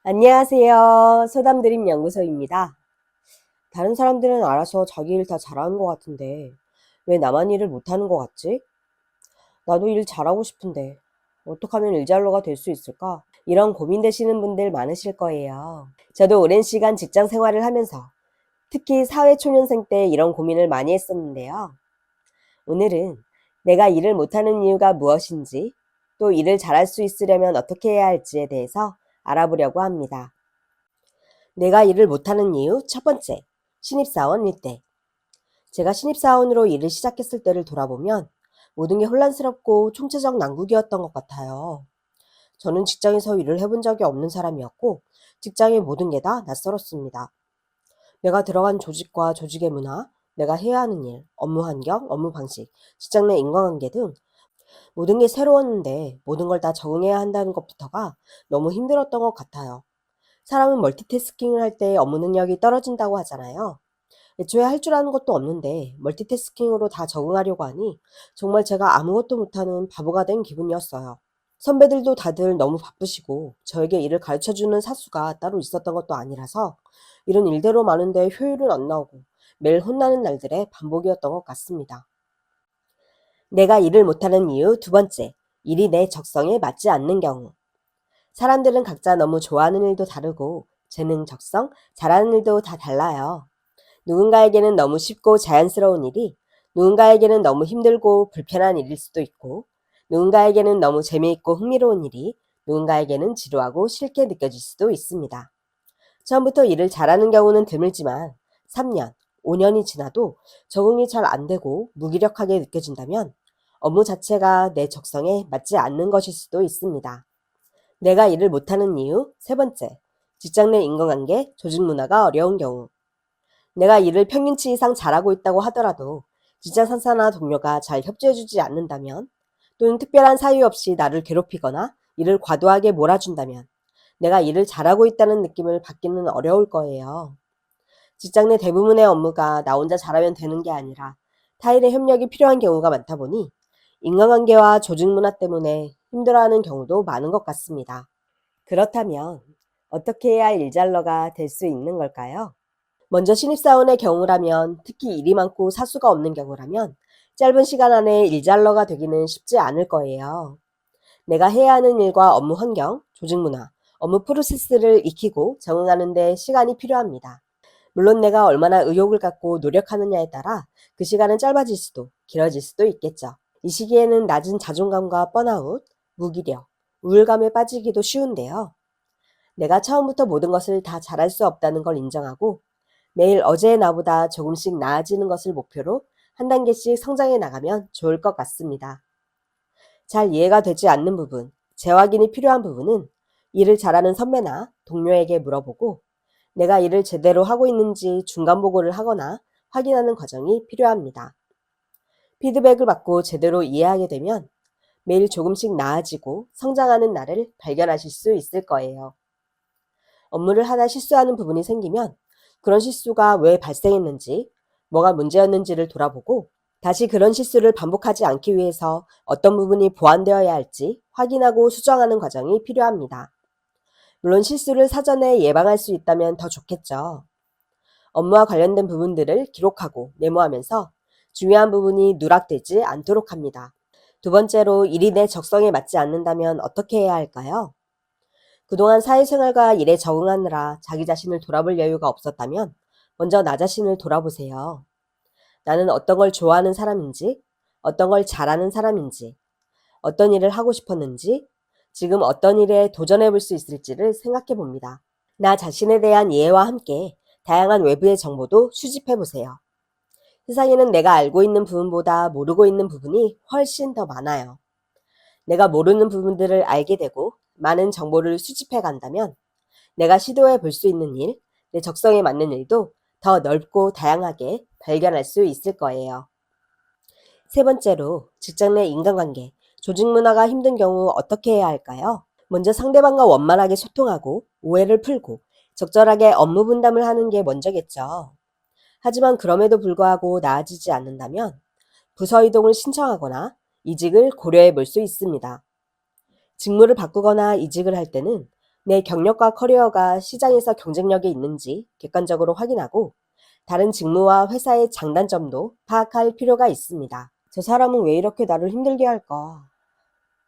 안녕하세요. 소담드림 연구소입니다. 다른 사람들은 알아서 자기 일 다 잘하는 것 같은데 왜 나만 일을 못하는 것 같지? 나도 일 잘하고 싶은데 어떻게 하면 일잘러가 될 수 있을까? 이런 고민되시는 분들 많으실 거예요. 저도 오랜 시간 직장 생활을 하면서 특히 사회초년생 때 이런 고민을 많이 했었는데요. 오늘은 내가 일을 못하는 이유가 무엇인지 또 일을 잘할 수 있으려면 어떻게 해야 할지에 대해서 알아보려고 합니다. 내가 일을 못하는 이유 첫 번째, 신입사원일 때. 제가 신입사원으로 일을 시작했을 때를 돌아보면 모든 게 혼란스럽고 총체적 난국이었던 것 같아요. 저는 직장에서 일을 해본 적이 없는 사람이었고 직장의 모든 게 다 낯설었습니다. 내가 들어간 조직과 조직의 문화, 내가 해야 하는 일, 업무 환경, 업무 방식, 직장 내 인간관계 등 모든 게 새로웠는데 모든 걸 다 적응해야 한다는 것부터가 너무 힘들었던 것 같아요. 사람은 멀티태스킹을 할 때 업무 능력이 떨어진다고 하잖아요. 애초에 할 줄 아는 것도 없는데 멀티태스킹으로 다 적응하려고 하니 정말 제가 아무것도 못하는 바보가 된 기분이었어요. 선배들도 다들 너무 바쁘시고 저에게 일을 가르쳐주는 사수가 따로 있었던 것도 아니라서 일은 일대로 많은데 효율은 안 나오고 매일 혼나는 날들의 반복이었던 것 같습니다. 내가 일을 못하는 이유 두 번째, 일이 내 적성에 맞지 않는 경우. 사람들은 각자 너무 좋아하는 일도 다르고 재능, 적성, 잘하는 일도 다 달라요. 누군가에게는 너무 쉽고 자연스러운 일이 누군가에게는 너무 힘들고 불편한 일일 수도 있고 누군가에게는 너무 재미있고 흥미로운 일이 누군가에게는 지루하고 싫게 느껴질 수도 있습니다. 처음부터 일을 잘하는 경우는 드물지만 3년, 5년이 지나도 적응이 잘 안 되고 무기력하게 느껴진다면 업무 자체가 내 적성에 맞지 않는 것일 수도 있습니다. 내가 일을 못하는 이유 세 번째, 직장 내 인간관계, 조직 문화가 어려운 경우. 내가 일을 평균치 이상 잘하고 있다고 하더라도 직장 상사나 동료가 잘 협조해주지 않는다면 또는 특별한 사유 없이 나를 괴롭히거나 일을 과도하게 몰아준다면 내가 일을 잘하고 있다는 느낌을 받기는 어려울 거예요. 직장 내 대부분의 업무가 나 혼자 잘하면 되는 게 아니라 타인의 협력이 필요한 경우가 많다 보니 인간관계와 조직 문화 때문에 힘들어하는 경우도 많은 것 같습니다. 그렇다면 어떻게 해야 일잘러가 될 수 있는 걸까요? 먼저 신입사원의 경우라면 특히 일이 많고 사수가 없는 경우라면 짧은 시간 안에 일잘러가 되기는 쉽지 않을 거예요. 내가 해야 하는 일과 업무 환경, 조직 문화, 업무 프로세스를 익히고 적응하는 데 시간이 필요합니다. 물론 내가 얼마나 의욕을 갖고 노력하느냐에 따라 그 시간은 짧아질 수도 길어질 수도 있겠죠. 이 시기에는 낮은 자존감과 번아웃, 무기력, 우울감에 빠지기도 쉬운데요. 내가 처음부터 모든 것을 다 잘할 수 없다는 걸 인정하고 매일 어제의 나보다 조금씩 나아지는 것을 목표로 한 단계씩 성장해 나가면 좋을 것 같습니다. 잘 이해가 되지 않는 부분, 재확인이 필요한 부분은 일을 잘하는 선배나 동료에게 물어보고 내가 일을 제대로 하고 있는지 중간 보고를 하거나 확인하는 과정이 필요합니다. 피드백을 받고 제대로 이해하게 되면 매일 조금씩 나아지고 성장하는 나를 발견하실 수 있을 거예요. 업무를 하다 실수하는 부분이 생기면 그런 실수가 왜 발생했는지, 뭐가 문제였는지를 돌아보고 다시 그런 실수를 반복하지 않기 위해서 어떤 부분이 보완되어야 할지 확인하고 수정하는 과정이 필요합니다. 물론 실수를 사전에 예방할 수 있다면 더 좋겠죠. 업무와 관련된 부분들을 기록하고 메모하면서 중요한 부분이 누락되지 않도록 합니다. 두 번째로 일이 내 적성에 맞지 않는다면 어떻게 해야 할까요? 그동안 사회생활과 일에 적응하느라 자기 자신을 돌아볼 여유가 없었다면 먼저 나 자신을 돌아보세요. 나는 어떤 걸 좋아하는 사람인지, 어떤 걸 잘하는 사람인지, 어떤 일을 하고 싶었는지, 지금 어떤 일에 도전해 볼 수 있을지를 생각해 봅니다. 나 자신에 대한 이해와 함께 다양한 외부의 정보도 수집해 보세요. 세상에는 내가 알고 있는 부분보다 모르고 있는 부분이 훨씬 더 많아요. 내가 모르는 부분들을 알게 되고 많은 정보를 수집해 간다면 내가 시도해 볼 수 있는 일, 내 적성에 맞는 일도 더 넓고 다양하게 발견할 수 있을 거예요. 세 번째로 직장 내 인간관계, 조직 문화가 힘든 경우 어떻게 해야 할까요? 먼저 상대방과 원만하게 소통하고 오해를 풀고 적절하게 업무 분담을 하는 게 먼저겠죠. 하지만 그럼에도 불구하고 나아지지 않는다면 부서 이동을 신청하거나 이직을 고려해 볼 수 있습니다. 직무를 바꾸거나 이직을 할 때는 내 경력과 커리어가 시장에서 경쟁력이 있는지 객관적으로 확인하고 다른 직무와 회사의 장단점도 파악할 필요가 있습니다. 저 사람은 왜 이렇게 나를 힘들게 할까?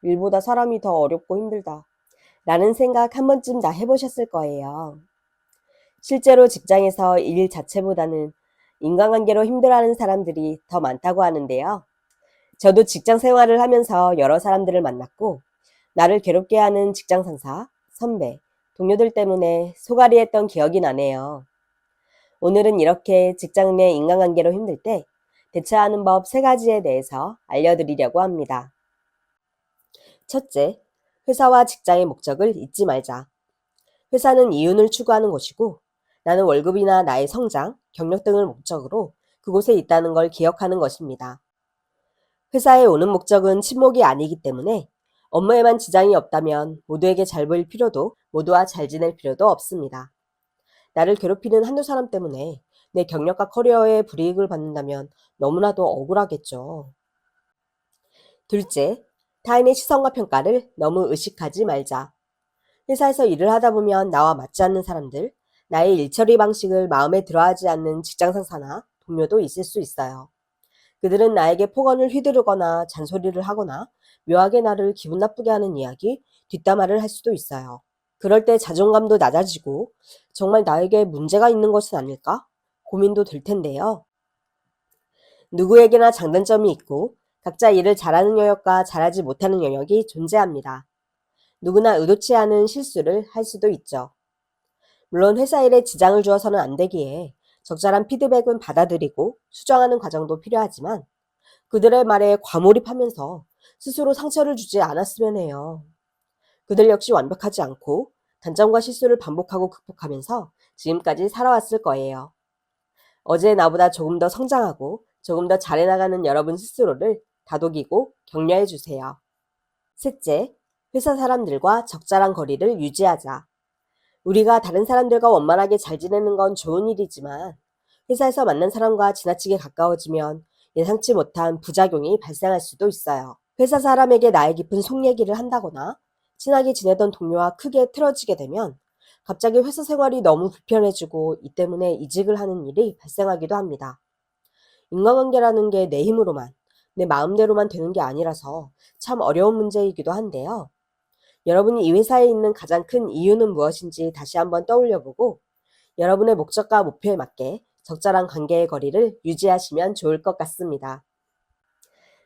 일보다 사람이 더 어렵고 힘들다. 라는 생각 한 번쯤 다 해보셨을 거예요. 실제로 직장에서 일 자체보다는 인간관계로 힘들어하는 사람들이 더 많다고 하는데요. 저도 직장 생활을 하면서 여러 사람들을 만났고 나를 괴롭게 하는 직장 상사, 선배, 동료들 때문에 소갈이 했던 기억이 나네요. 오늘은 이렇게 직장 내 인간관계로 힘들 때 대처하는 법 3가지에 대해서 알려드리려고 합니다. 첫째, 회사와 직장의 목적을 잊지 말자. 회사는 이윤을 추구하는 곳이고 나는 월급이나 나의 성장, 경력 등을 목적으로 그곳에 있다는 걸 기억하는 것입니다. 회사에 오는 목적은 친목이 아니기 때문에 업무에만 지장이 없다면 모두에게 잘 보일 필요도 모두와 잘 지낼 필요도 없습니다. 나를 괴롭히는 한두 사람 때문에 내 경력과 커리어에 불이익을 받는다면 너무나도 억울하겠죠. 둘째, 타인의 시선과 평가를 너무 의식하지 말자. 회사에서 일을 하다 보면 나와 맞지 않는 사람들, 나의 일처리 방식을 마음에 들어하지 않는 직장 상사나 동료도 있을 수 있어요. 그들은 나에게 폭언을 휘두르거나 잔소리를 하거나 묘하게 나를 기분 나쁘게 하는 이야기, 뒷담화를 할 수도 있어요. 그럴 때 자존감도 낮아지고 정말 나에게 문제가 있는 것은 아닐까? 고민도 될 텐데요. 누구에게나 장단점이 있고 각자 일을 잘하는 영역과 잘하지 못하는 영역이 존재합니다. 누구나 의도치 않은 실수를 할 수도 있죠. 물론 회사 일에 지장을 주어서는 안 되기에 적절한 피드백은 받아들이고 수정하는 과정도 필요하지만 그들의 말에 과몰입하면서 스스로 상처를 주지 않았으면 해요. 그들 역시 완벽하지 않고 단점과 실수를 반복하고 극복하면서 지금까지 살아왔을 거예요. 어제 나보다 조금 더 성장하고 조금 더 잘해나가는 여러분 스스로를 다독이고 격려해 주세요. 셋째, 회사 사람들과 적절한 거리를 유지하자. 우리가 다른 사람들과 원만하게 잘 지내는 건 좋은 일이지만 회사에서 만난 사람과 지나치게 가까워지면 예상치 못한 부작용이 발생할 수도 있어요. 회사 사람에게 나의 깊은 속 얘기를 한다거나 친하게 지내던 동료와 크게 틀어지게 되면 갑자기 회사 생활이 너무 불편해지고 이 때문에 이직을 하는 일이 발생하기도 합니다. 인간관계라는 게 내 힘으로만, 내 마음대로만 되는 게 아니라서 참 어려운 문제이기도 한데요. 여러분이 이 회사에 있는 가장 큰 이유는 무엇인지 다시 한번 떠올려보고 여러분의 목적과 목표에 맞게 적절한 관계의 거리를 유지하시면 좋을 것 같습니다.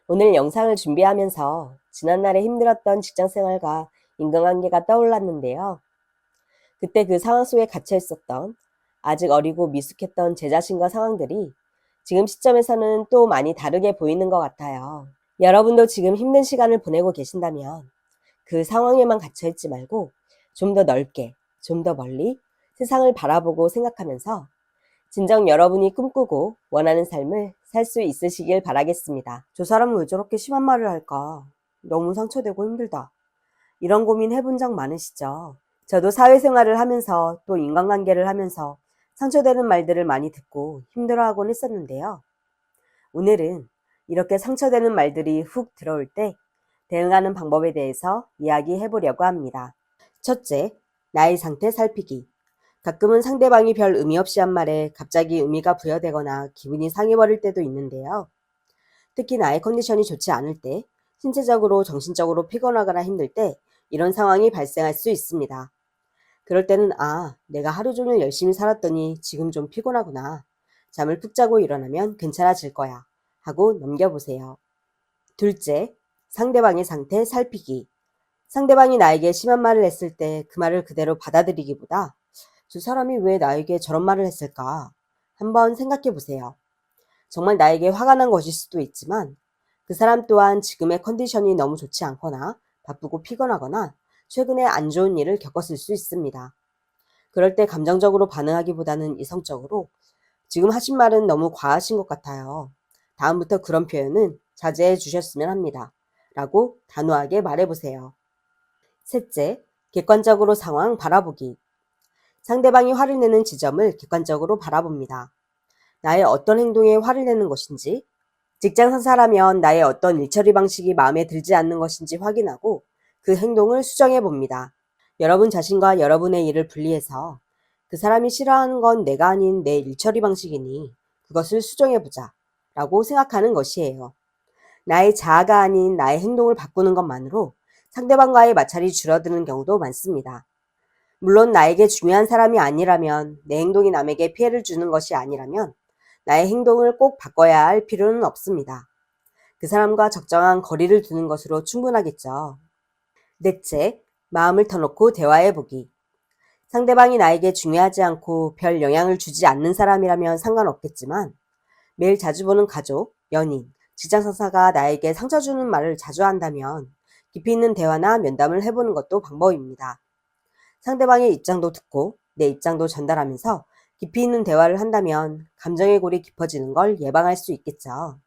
오늘 영상을 준비하면서 지난날에 힘들었던 직장생활과 인간관계가 떠올랐는데요. 그때 그 상황 속에 갇혀 있었던 아직 어리고 미숙했던 제 자신과 상황들이 지금 시점에서는 또 많이 다르게 보이는 것 같아요. 여러분도 지금 힘든 시간을 보내고 계신다면 그 상황에만 갇혀 있지 말고 좀 더 넓게, 좀 더 멀리 세상을 바라보고 생각하면서 진정 여러분이 꿈꾸고 원하는 삶을 살 수 있으시길 바라겠습니다. 저 사람은 왜 저렇게 심한 말을 할까? 너무 상처되고 힘들다. 이런 고민 해본 적 많으시죠? 저도 사회생활을 하면서 또 인간관계를 하면서 상처되는 말들을 많이 듣고 힘들어하곤 했었는데요. 오늘은 이렇게 상처되는 말들이 훅 들어올 때 대응하는 방법에 대해서 이야기해 보려고 합니다. 첫째, 나의 상태 살피기. 가끔은 상대방이 별 의미 없이 한 말에 갑자기 의미가 부여되거나 기분이 상해버릴 때도 있는데요. 특히 나의 컨디션이 좋지 않을 때, 신체적으로 정신적으로 피곤하거나 힘들 때 이런 상황이 발생할 수 있습니다. 그럴 때는 내가 하루 종일 열심히 살았더니 지금 좀 피곤하구나. 잠을 푹 자고 일어나면 괜찮아질 거야. 하고 넘겨보세요. 둘째, 상대방의 상태 살피기. 상대방이 나에게 심한 말을 했을 때 그 말을 그대로 받아들이기보다 저 사람이 왜 나에게 저런 말을 했을까? 한번 생각해 보세요. 정말 나에게 화가 난 것일 수도 있지만 그 사람 또한 지금의 컨디션이 너무 좋지 않거나 바쁘고 피곤하거나 최근에 안 좋은 일을 겪었을 수 있습니다. 그럴 때 감정적으로 반응하기보다는 이성적으로 지금 하신 말은 너무 과하신 것 같아요. 다음부터 그런 표현은 자제해 주셨으면 합니다. 라고 단호하게 말해보세요. 셋째, 객관적으로 상황 바라보기. 상대방이 화를 내는 지점을 객관적으로 바라봅니다. 나의 어떤 행동에 화를 내는 것인지, 직장 상사라면 나의 어떤 일처리 방식이 마음에 들지 않는 것인지 확인하고 그 행동을 수정해 봅니다. 여러분 자신과 여러분의 일을 분리해서 그 사람이 싫어하는 건 내가 아닌 내 일처리 방식이니 그것을 수정해보자 라고 생각하는 것이에요. 나의 자아가 아닌 나의 행동을 바꾸는 것만으로 상대방과의 마찰이 줄어드는 경우도 많습니다. 물론 나에게 중요한 사람이 아니라면, 내 행동이 남에게 피해를 주는 것이 아니라면 나의 행동을 꼭 바꿔야 할 필요는 없습니다. 그 사람과 적정한 거리를 두는 것으로 충분하겠죠. 넷째, 마음을 터놓고 대화해보기. 상대방이 나에게 중요하지 않고 별 영향을 주지 않는 사람이라면 상관없겠지만, 매일 자주 보는 가족, 연인, 직장 상사가 나에게 상처 주는 말을 자주 한다면 깊이 있는 대화나 면담을 해보는 것도 방법입니다. 상대방의 입장도 듣고 내 입장도 전달하면서 깊이 있는 대화를 한다면 감정의 골이 깊어지는 걸 예방할 수 있겠죠.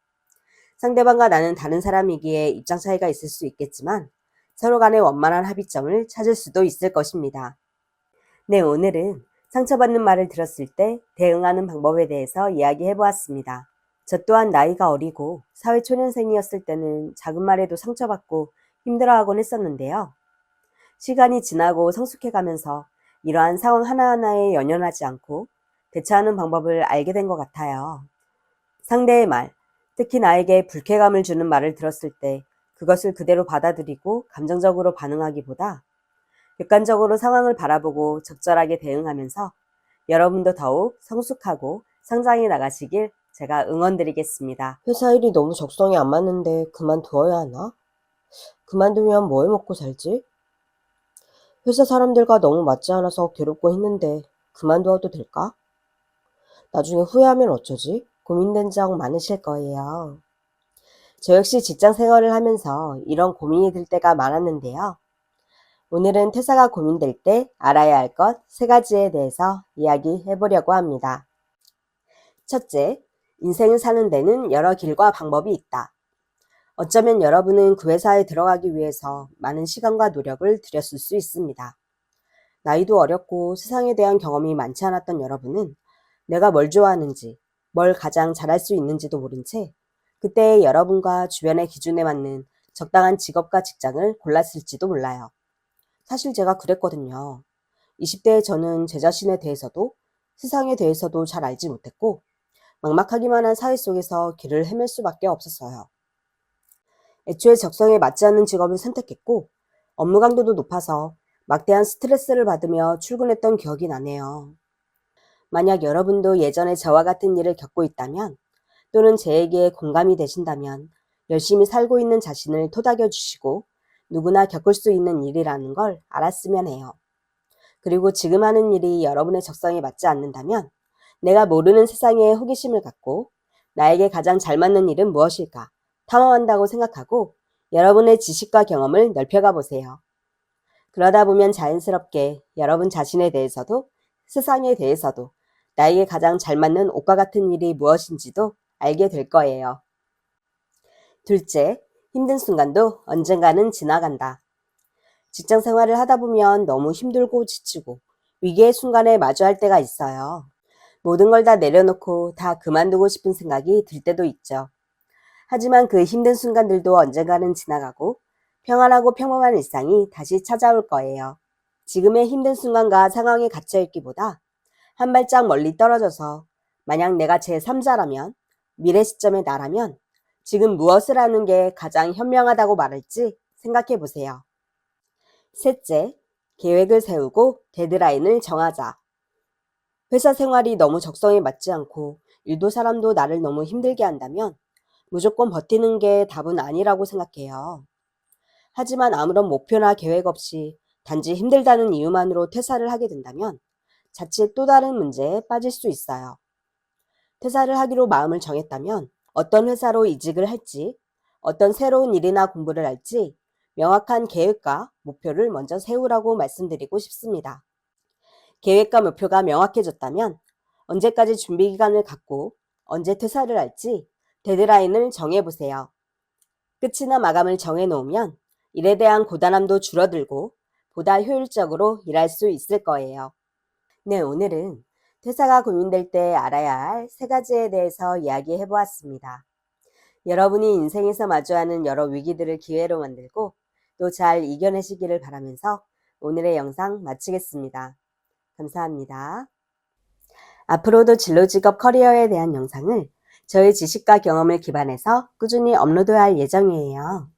상대방과 나는 다른 사람이기에 입장 차이가 있을 수 있겠지만 서로 간의 원만한 합의점을 찾을 수도 있을 것입니다. 네, 오늘은 상처받는 말을 들었을 때 대응하는 방법에 대해서 이야기해 보았습니다. 저 또한 나이가 어리고 사회초년생이었을 때는 작은 말에도 상처받고 힘들어하곤 했었는데요. 시간이 지나고 성숙해가면서 이러한 상황 하나하나에 연연하지 않고 대처하는 방법을 알게 된 것 같아요. 상대의 말, 특히 나에게 불쾌감을 주는 말을 들었을 때 그것을 그대로 받아들이고 감정적으로 반응하기보다 객관적으로 상황을 바라보고 적절하게 대응하면서 여러분도 더욱 성숙하고 성장해 나가시길 제가 응원드리겠습니다. 회사 일이 너무 적성에 안 맞는데 그만두어야 하나? 그만두면 뭐 해 먹고 살지? 회사 사람들과 너무 맞지 않아서 괴롭고 힘든데 그만두어도 될까? 나중에 후회하면 어쩌지? 고민된 적 많으실 거예요. 저 역시 직장 생활을 하면서 이런 고민이 들 때가 많았는데요. 오늘은 퇴사가 고민될 때 알아야 할 것 3가지에 대해서 이야기해 보려고 합니다. 첫째, 인생을 사는 데는 여러 길과 방법이 있다. 어쩌면 여러분은 그 회사에 들어가기 위해서 많은 시간과 노력을 들였을 수 있습니다. 나이도 어렸고 세상에 대한 경험이 많지 않았던 여러분은 내가 뭘 좋아하는지, 뭘 가장 잘할 수 있는지도 모른 채 그때의 여러분과 주변의 기준에 맞는 적당한 직업과 직장을 골랐을지도 몰라요. 사실 제가 그랬거든요. 20대의 저는 제 자신에 대해서도 세상에 대해서도 잘 알지 못했고 막막하기만 한 사회 속에서 길을 헤맬 수밖에 없었어요. 애초에 적성에 맞지 않는 직업을 선택했고 업무 강도도 높아서 막대한 스트레스를 받으며 출근했던 기억이 나네요. 만약 여러분도 예전에 저와 같은 일을 겪고 있다면 또는 제 얘기에 공감이 되신다면 열심히 살고 있는 자신을 토닥여 주시고 누구나 겪을 수 있는 일이라는 걸 알았으면 해요. 그리고 지금 하는 일이 여러분의 적성에 맞지 않는다면 내가 모르는 세상에 호기심을 갖고 나에게 가장 잘 맞는 일은 무엇일까 탐험한다고 생각하고 여러분의 지식과 경험을 넓혀가 보세요. 그러다 보면 자연스럽게 여러분 자신에 대해서도 세상에 대해서도 나에게 가장 잘 맞는 옷과 같은 일이 무엇인지도 알게 될 거예요. 둘째, 힘든 순간도 언젠가는 지나간다. 직장 생활을 하다 보면 너무 힘들고 지치고 위기의 순간에 마주할 때가 있어요. 모든 걸 다 내려놓고 다 그만두고 싶은 생각이 들 때도 있죠. 하지만 그 힘든 순간들도 언젠가는 지나가고 평안하고 평범한 일상이 다시 찾아올 거예요. 지금의 힘든 순간과 상황에 갇혀 있기보다 한 발짝 멀리 떨어져서 만약 내가 제3자라면, 미래 시점의 나라면 지금 무엇을 하는 게 가장 현명하다고 말할지 생각해 보세요. 셋째, 계획을 세우고 데드라인을 정하자. 회사 생활이 너무 적성에 맞지 않고 일도 사람도 나를 너무 힘들게 한다면 무조건 버티는 게 답은 아니라고 생각해요. 하지만 아무런 목표나 계획 없이 단지 힘들다는 이유만으로 퇴사를 하게 된다면 자칫 또 다른 문제에 빠질 수 있어요. 퇴사를 하기로 마음을 정했다면 어떤 회사로 이직을 할지, 어떤 새로운 일이나 공부를 할지 명확한 계획과 목표를 먼저 세우라고 말씀드리고 싶습니다. 계획과 목표가 명확해졌다면 언제까지 준비 기간을 갖고 언제 퇴사를 할지 데드라인을 정해보세요. 끝이나 마감을 정해놓으면 일에 대한 고단함도 줄어들고 보다 효율적으로 일할 수 있을 거예요. 네, 오늘은 퇴사가 고민될 때 알아야 할 3가지에 대해서 이야기해 보았습니다. 여러분이 인생에서 마주하는 여러 위기들을 기회로 만들고 또 잘 이겨내시기를 바라면서 오늘의 영상 마치겠습니다. 감사합니다. 앞으로도 진로직업 커리어에 대한 영상을 저의 지식과 경험을 기반해서 꾸준히 업로드할 예정이에요.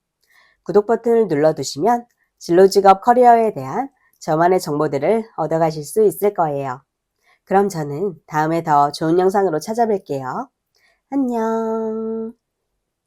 구독 버튼을 눌러두시면 진로직업 커리어에 대한 저만의 정보들을 얻어가실 수 있을 거예요. 그럼 저는 다음에 더 좋은 영상으로 찾아뵐게요. 안녕.